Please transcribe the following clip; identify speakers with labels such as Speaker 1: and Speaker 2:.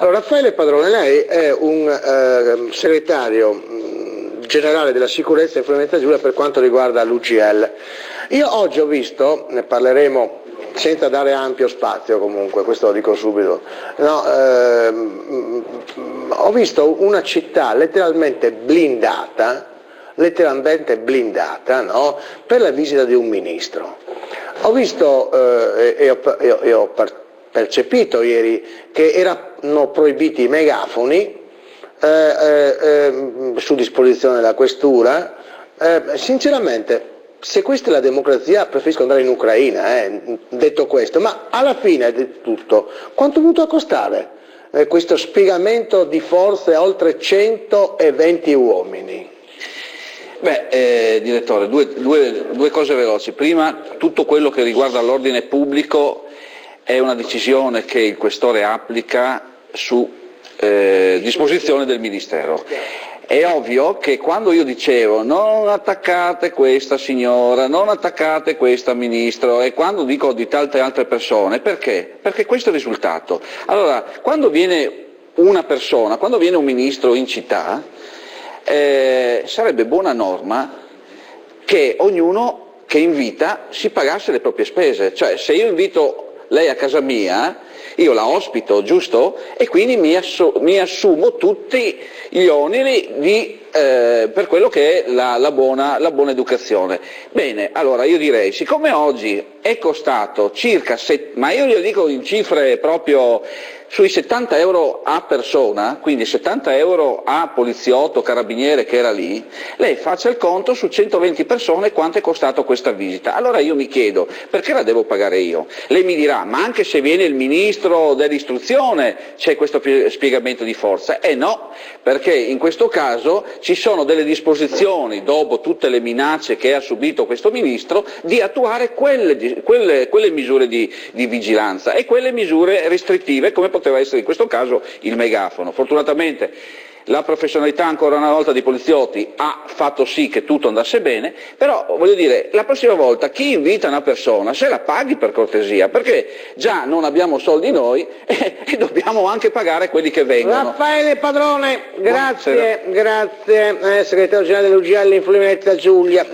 Speaker 1: Allora, Raffaele Padrone, lei è un segretario generale della sicurezza in Friuli-Venezia Giulia per quanto riguarda l'UGL. Io oggi ho visto, ne parleremo senza dare ampio spazio comunque, questo lo dico subito, no, ho visto una città letteralmente blindata, no, per la visita di un ministro. Ho visto e ho percepito ieri che erano proibiti i megafoni su disposizione della questura. Sinceramente, se questa è la democrazia, preferisco andare in Ucraina, detto questo, ma alla fine di tutto, quanto è venuto a costare questo spiegamento di forze a oltre 120 uomini?
Speaker 2: Beh, direttore, due cose veloci. Prima, tutto quello che riguarda l'ordine pubblico è una decisione che il Questore applica su disposizione del Ministero. È ovvio che quando io dicevo non attaccate questa signora, non attaccate questa ministro, e quando dico di tante altre persone, perché? Perché questo è il risultato. Allora, quando viene una persona, quando viene un ministro in città, sarebbe buona norma che ognuno che invita si pagasse le proprie spese, cioè se io invito lei a casa mia, io la ospito, giusto? E quindi mi assumo tutti gli oneri per quello che è la buona educazione. Bene, allora io direi, siccome oggi è costato circa, ma io glielo dico in cifre proprio sui 70 euro a persona, quindi 70 euro a poliziotto, carabiniere che era lì, lei faccia il conto su 120 persone quanto è costato questa visita. Allora io mi chiedo, perché la devo pagare io? Lei mi dirà, ma anche se viene il ministro dell'istruzione c'è questo spiegamento di forza? No, perché in questo caso ci sono delle disposizioni, dopo tutte le minacce che ha subito questo ministro, di attuare quelle misure di vigilanza e quelle misure restrittive, come poteva essere in questo caso il megafono. Fortunatamente la professionalità ancora una volta di poliziotti ha fatto sì che tutto andasse bene, però voglio dire, la prossima volta chi invita una persona se la paghi per cortesia, perché già non abbiamo soldi noi e dobbiamo anche pagare quelli che vengono.
Speaker 1: Raffaele Padrone, grazie, segretario generale dell'UGL in Friuli-Venezia Giulia.